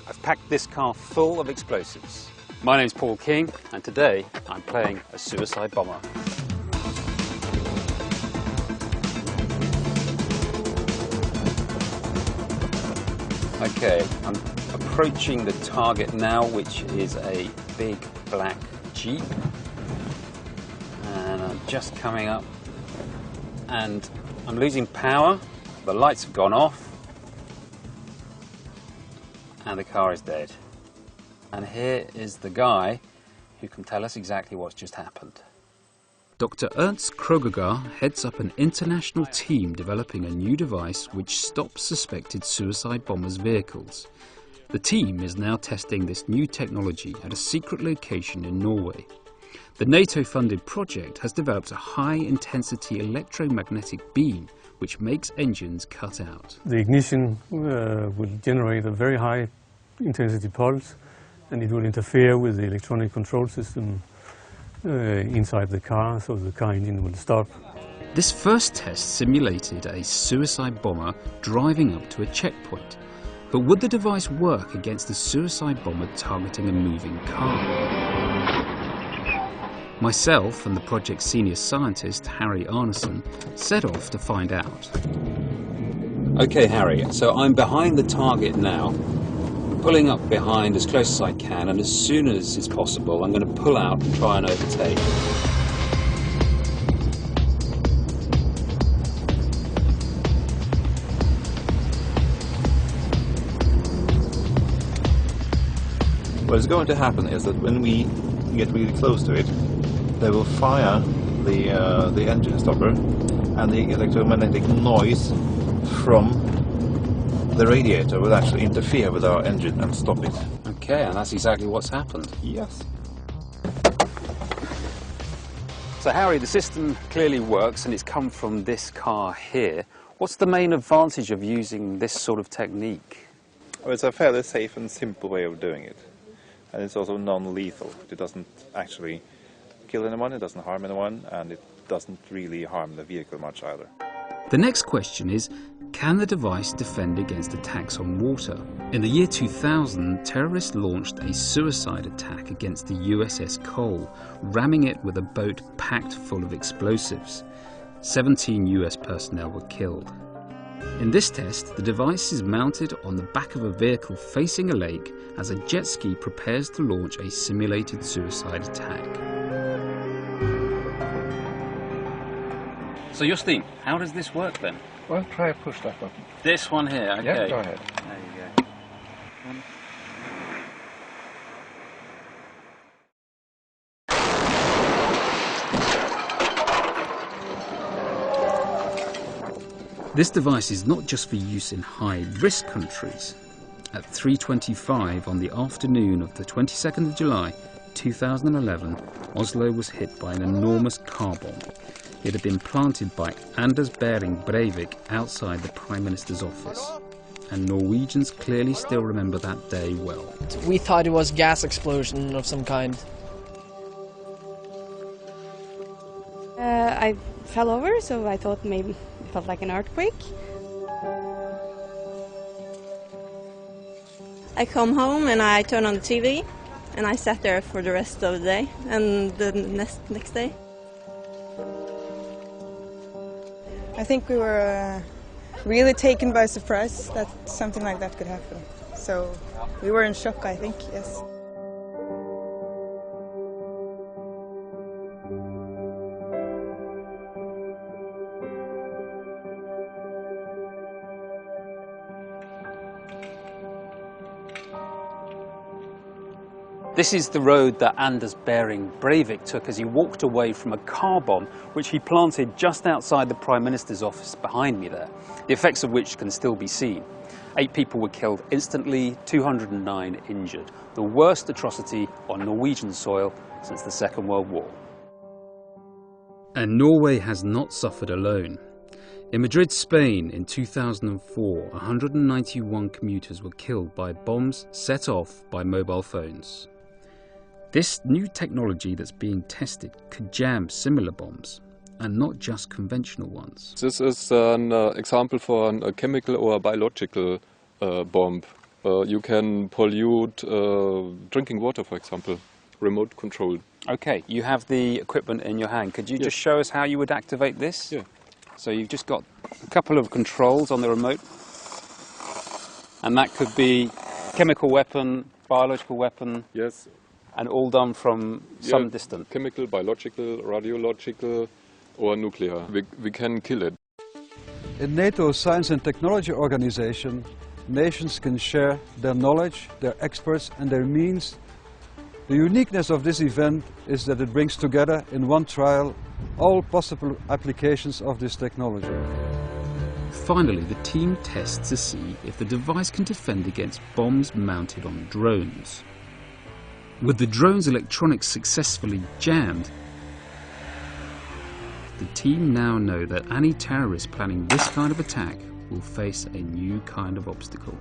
I've packed this car full of explosives. My name's Paul King, and today I'm playing a suicide bomber. Okay, I'm approaching the target now, which is a big black Jeep. And I'm just coming up, and I'm losing power. The lights have gone off, and the car is dead. And here is the guy who can tell us exactly what's just happened. Dr. Ernst Kröger heads up an international team developing a new device which stops suspected suicide bombers' vehicles. The team is now testing this new technology at a secret location in Norway. The NATO-funded project has developed a high-intensity electromagnetic beam which makes engines cut out. The ignition will generate a very high-intensity pulse, and it will interfere with the electronic control system inside the car, so the car engine will stop. This first test simulated a suicide bomber driving up to a checkpoint. But would the device work against a suicide bomber targeting a moving car? Myself and the project's senior scientist, Harry Arneson, set off to find out. Okay, Harry, so I'm behind the target now, pulling up behind as close as I can, and as soon as it's possible, I'm going to pull out and try and overtake. What's going to happen is that when we get really close to it, they will fire the engine stopper, and the electromagnetic noise from the radiator will actually interfere with our engine and stop it. Okay, and that's exactly what's happened. Yes. So Harry, the system clearly works and it's come from this car here. What's the main advantage of using this sort of technique? Well, it's a fairly safe and simple way of doing it. And it's also non-lethal. It doesn't actually kill anyone, it doesn't harm anyone, and it doesn't really harm the vehicle much either. The next question is, can the device defend against attacks on water? In the year 2000, terrorists launched a suicide attack against the USS Cole, ramming it with a boat packed full of explosives. 17 US personnel were killed. In this test, the device is mounted on the back of a vehicle facing a lake as a jet ski prepares to launch a simulated suicide attack. So Jostein, how does this work then? Well, try to push that button. This one here, okay. Yeah, go ahead. There you go. This device is not just for use in high-risk countries. At 3:25 on the afternoon of the 22nd of July, 2011, Oslo was hit by an enormous car bomb. It had been planted by Anders Behring Breivik outside the Prime Minister's office. And Norwegians clearly still remember that day well. We thought it was a gas explosion of some kind. I fell over, so I thought maybe it felt like an earthquake. I come home and I turn on the TV, and I sat there for the rest of the day and the next day. I think we were really taken by surprise that something like that could happen. So we were in shock, I think, yes. This is the road that Anders Behring Breivik took as he walked away from a car bomb which he planted just outside the Prime Minister's office behind me there, the effects of which can still be seen. 8 people were killed instantly, 209 injured, the worst atrocity on Norwegian soil since the Second World War. And Norway has not suffered alone. In Madrid, Spain, in 2004, 191 commuters were killed by bombs set off by mobile phones. This new technology that's being tested could jam similar bombs, and not just conventional ones. This is an example for a chemical or a biological bomb. You can pollute drinking water, for example, remote control. Okay, you have the equipment in your hand. Could you just show us how you would activate this? Yeah. So you've just got a couple of controls on the remote, and that could be chemical weapon, biological weapon. Yes. And all done from some distance. Chemical, biological, radiological, or nuclear. We can kill it. In NATO's Science and Technology Organization, nations can share their knowledge, their experts and their means. The uniqueness of this event is that it brings together in one trial all possible applications of this technology. Finally, the team tests to see if the device can defend against bombs mounted on drones. With the drone's electronics successfully jammed, the team now know that any terrorist planning this kind of attack will face a new kind of obstacle.